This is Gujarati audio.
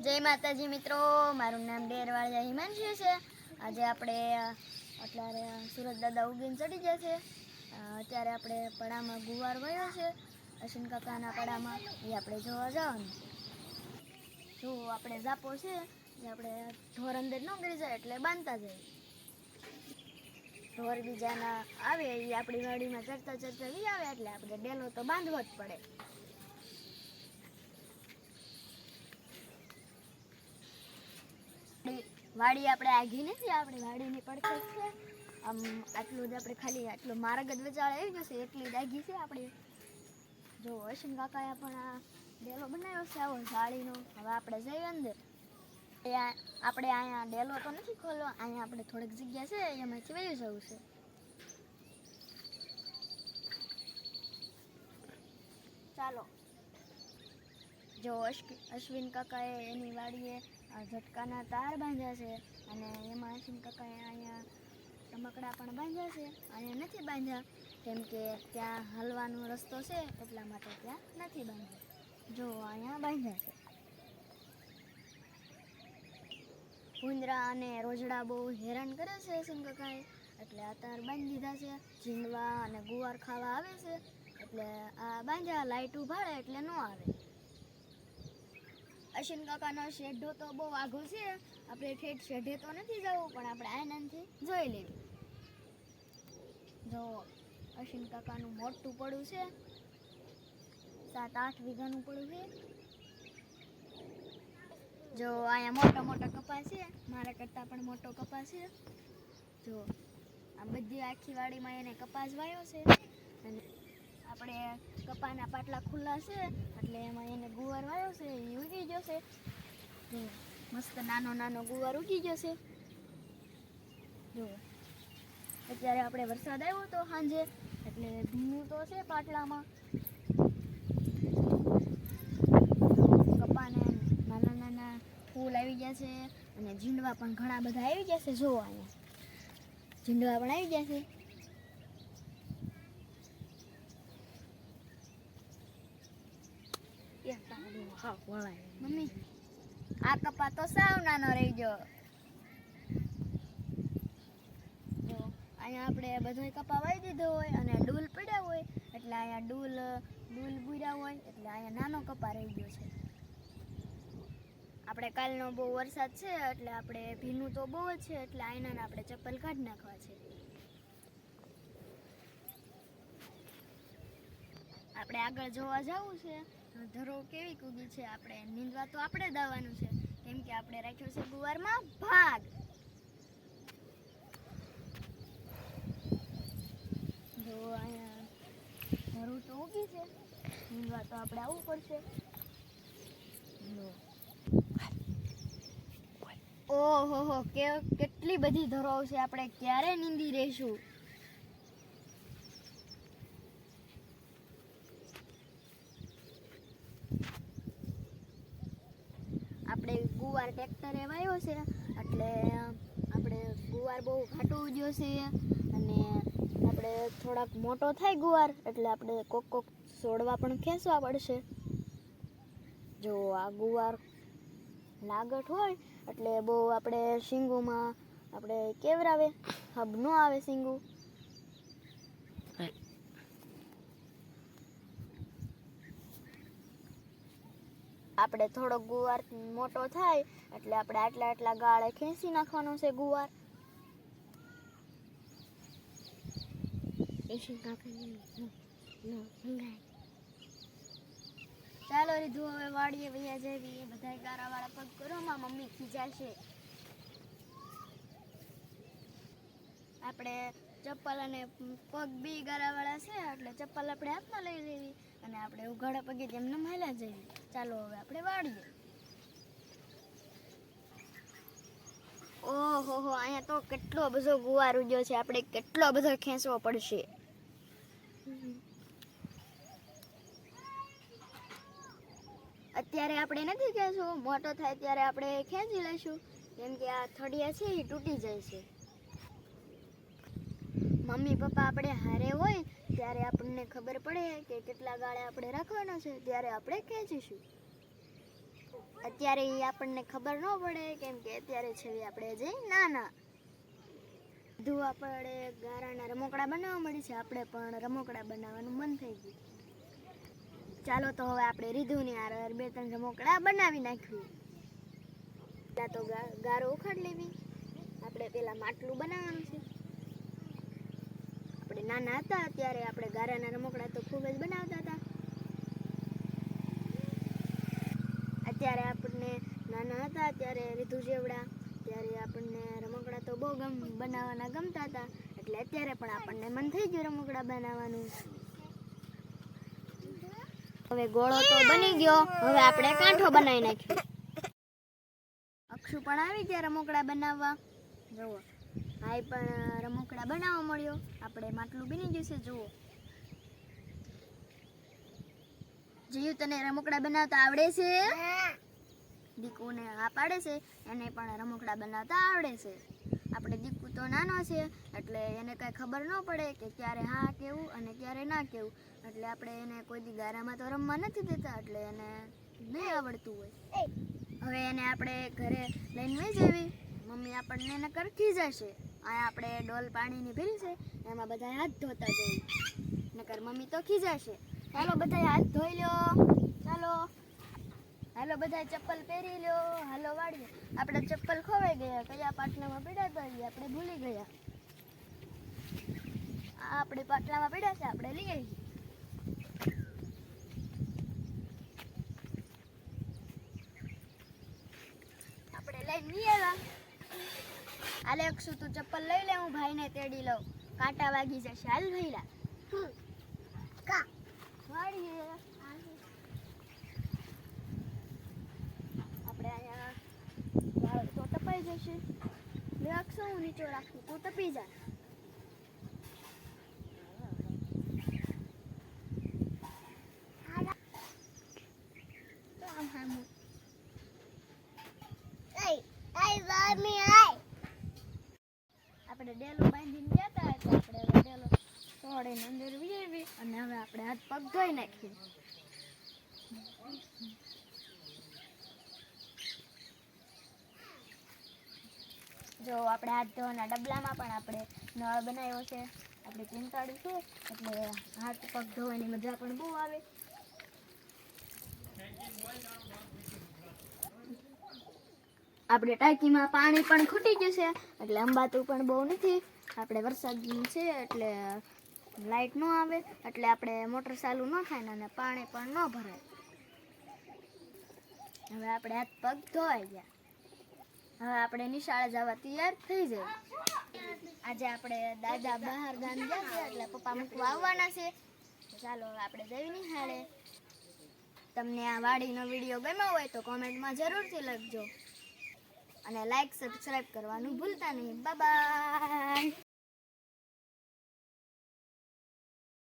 જય માતાજી મિત્રો, મારું નામ ડેરવાળિયા હિમાંશી છે। આજે આપણે અત્યારે સુરત દાદા ઉગીને ચડી જશે। અત્યારે આપણે પડામાં ગુવાર વયો છે અશ્વિન કાકાના પડામાં, એ આપણે જોવા જવાનું। જો આપણે ઝાપો છે એ આપણે ઢોર અંદર ન કરી જાય એટલે બાંધતા જાય। ઢોર બીજાના આવે એ આપણી વાડીમાં ચડતા ચડતા બી આવે એટલે આપણે ડેલો તો બાંધવો જ પડે। વાડી આપણે આઘી નથી, આપણી વાડીની પડખે છે। આમ આટલું જ આપણે ખાલી આટલો માર્ગ જ વિચાર આવી જશે એટલી જ આઘી છે આપણી। જો અશ્વિન કાકાએ પણ આ ડેલો બનાવ્યો છે આવો જાળીનો। હવે આપણે જઈએ અંદર। આપણે અહીંયા ડેલો તો નથી ખોલવો, અહીંયા આપણે થોડીક જગ્યા છે એમાંથી વહી જવું છે। ચાલો। જો અશ્વિન કાકાએ એની વાડીએ ઝટકાના તાર બાંધ્યા છે અને એમાં અશ્વિન કાકાએ અહીંયા રમકડા પણ બાંધ્યા છે। અહીંયા નથી બાંધ્યા કેમ કે ત્યાં હલવાનો રસ્તો છે એટલા માટે ત્યાં નથી બાંધ્યા। જો અહીંયા બાંધ્યા છે। ભૂંદરા અને રોજડા બહુ હેરાન કરે છે અશ્વિન કાકાએ, એટલે આ તાર બાંધી દીધા છે। ઝીંડવા અને ગુવાર ખાવા આવે છે એટલે આ બાંધ્યા, લાઇટ ઉભાડે એટલે ન આવે। અશ્વિન કાકાનો શેઢો તો બહુ આઘો છે, આપણે ઠેઠ શેઢે તો નથી જવું પણ આપણે આનંદથી જોઈ લેવું। જો અશ્વિન કાકાનું મોટું પડું છે, 7-8 વીઘાનું પડું છે। જો અહીંયા મોટો મોટો કપાસ છે, મારા કરતાં પણ મોટો કપાસ છે। જો આ બધી આખી વાડીમાં એને કપાસ વાયો છે અને આપણે કપાના પાટલા ખુલ્લા છે એટલે એમાં એને ગુવાર વાયો છે, એ ઉગી જશે। જો મસ્ત નાનો નાનો ગુવાર ઉગી જશે। જો અત્યારે આપણે વરસાદ આવ્યો તો સાંજે એટલે ભીનું તો છે પાટલામાં। કપાને નાના નાના ફૂલ આવી ગયા છે અને ઝીંડવા પણ ઘણા બધા આવી ગયા છે। જો અહીંયા ઝીંડવા પણ આવી ગયા છે। મમ્મી આ કપા તો સાવ નાનો રહી ગયો। જો અહીંયા આપણે બધો કપા વાવી દીધો હોય અને ડૂલ પડ્યા હોય એટલે અહીંયા ડૂલ બુર્યા હોય એટલે અહીંયા નાનો કપા રહી ગયો છે। આપણે કાલનો બહુ વરસાદ છે એટલે આપણે ભીનું તો બહુ જ છે એટલે આયનાને આપણે ચપ્પલ કાઢી નાખવા છે। આપણે આગળ જોવા જવું છે, ધરો કેવી કૂગી છે, આપણે નીંદવા તો આપણે દાવાનું છે કેમ કે આપણે રાખ્યો છે ગુવારમાં ભાગ। જો અહીંયા ધરું તો ઉગી છે, નીંદવા તો આપણે આવવું પડશે। ઓહો કેટલી બધી ધરો છે, આપણે ક્યારે નીંદી રહીશું। આપણે ગુવાર ટ્રેક્ટરે વાવ્યો છે એટલે આપણે ગુવાર બહુ ઘાટો ઉગ્યો છે અને આપણે થોડાક મોટો થાય ગુવાર એટલે આપણે કોક છોડવા પણ ખેંચવા પડશે। જો આ ગુવાર લાગટ હોય એટલે બહુ આપણે શીંગુમાં આપણે કેવરાવે, હબ ન આવે શીંગું। આપણે થોડો ગુવાર મોટો થાય એટલે આપણે આટલા ગાળે ખેંચી નાખવાનો છે ગુવાર। ચાલો રીધુ હવે વાડીએ વૈયા જઈએ, બધા ગારાવાળા પગ કરો, માં મમ્મી ખીજાશે। આપણે ચપ્પલ અને પગ બી ગારાવાળા છે એટલે ચપ્પલ આપણે હાથમાં લઈ લેવી અને આપણે ઉઘાડા પગે જેમને મહેલા જઈએ। ચાલો હવે આપણે વાળીએ। ઓહો અહીંયા તો કેટલો બધો ગુવાર ઉગ્યો છે, આપણે કેટલો બધો ખેંચવો પડશે। અત્યારે આપણે નથી ખેંચવું, મોટો થાય ત્યારે આપણે ખેંચી લઈશું કેમ કે આ થડિયા છે એ તૂટી જાય છે। મમ્મી પપ્પા આપણે હારે હોય ત્યારે આપણને ખબર પડે કે કેટલા ગાળે આપણે રાખવાના છે, ત્યારે આપણે ખેંચીશું। અત્યારે ઈ આપણને ખબર ન પડે કેમ કે અત્યારે છે ઈ આપણે જે નાના બધું આપણે ગારાના રમકડા બનાવવા મળી છે. આપણે પણ રમકડા બનાવવાનું મન થઈ ગયું. ચાલો તો હવે આપણે રીધુની આર 2-3 રમકડા બનાવી નાખવી. પહેલા તો ગારો ઉખાડ લેવી. આપણે પેલા માટલું બનાવવાનું છે. આપણે નાના હતા ત્યારે આપણે ગારાના રમકડા તો ખૂબ જ બનાવતા હતા. અત્યારે આપણને નાના હતા ત્યારે રીધુ જેવડા ત્યારે આપણને રમકડા તો બહુ બનાવવાના ગમતા હતા. એટલે અત્યારે પણ આપણને મન થઈ ગયું રમકડા બનાવવાનું. હવે ગોળો તો બની ગયો. હવે આપણે કાંઠો બનાવી નાખ્યો. અક્ષુ પણ આવી ગયા રમકડા બનાવવા. જુઓ ભાઈ પણ રમકડા બનાવવા મળ્યો. આપણે માટલું બની ગયું છે. જુઓ જીયુ, તને રમકડા બનાવતા આવડે છે? દીકુને હા પાડે છે. એને પણ રમકડા બનાવતા આવડે છે. આપણે દીકુ તો નાનો છે એટલે એને કાંઈ ખબર ન પડે કે ક્યારે હા કેવું અને ક્યારે ના કેવું. એટલે આપણે એને કોઈ દી ગારામાં તો રમવા નથી દેતા. એટલે એને નહીં આવડતું હોય. હવે એને આપણે ઘરે લઈને વહી જવી. મમ્મી આપણને એને કરખી જશે. આ આપણે ડોલ પાણીની ભરી છે એમાં બધા હાથ ધોતા જઈએ. નકર મમ્મી તો ખીજાશે. ચાલો બધા હાથ ધોઈ લ્યો. ચાલો હાલો બધા ચપ્પલ પહેરી લ્યો. હાલો વાળીએ. આપણે ચપ્પલ ખોવાઈ ગયા. કયા પાટલામાં પડ્યા હતા એ આપણે ભૂલી ગયા. આપણે પાટલામાં પડ્યા છે. આપણે લઈ આવીએ. આપણે લઈને લઈ આવ્યા. હાલે અક્ષુ તું ચપ્પલ લઈ લે. હું ભાઈને તેડી લઉં. કાંટા વાગી જશે. હાલ ભઈલા વાળીએ. આપણે અહીંયા વાળ તો ટપાઈ જશે. લે અક્ષુ હું નીચે રાખું તું ટપી જા. આપણે ડેલો બાંધીને ગયા હતા એટલે આપણે હવે ડેલો તોડીને અંદર વીવી અને હવે આપણે હાથ પગ ધોઈ નાખીએ. જો આપણે હાથ ધોવાના ડબલામાં પણ આપણે નળ બનાવ્યો છે. આપણે ચિંતાડું છે એટલે હાથ પગ ધોવાની મજા પણ બહુ આવે. આપણે ટાંકીમાં પાણી પણ ખૂટી ગયું છે એટલે અંબાતું પણ બહુ નથી. આપણે વરસાદ છે એટલે લાઈટ ન આવે એટલે આપણે મોટર ચાલુ ન થાય અને પાણી પણ ન ભરાય. હવે આપણે હાથ પગ ધોવાઈ ગયા. હવે આપણે નિશાળે જવા તૈયાર થઈ જાય. આજે આપણે દાદા બહાર ગામ ગયા છે એટલે પપ્પા મૂકવા આવવાના છે. ચાલો હવે આપણે જઈ નિહાળે. તમને આ વાડીનો વિડીયો ગમ્યો હોય તો કોમેન્ટમાં જરૂરથી લખજો અને લાઈક સબસ્ક્રાઈબ કરવાનું ભૂલતા નહીં. Bye bye.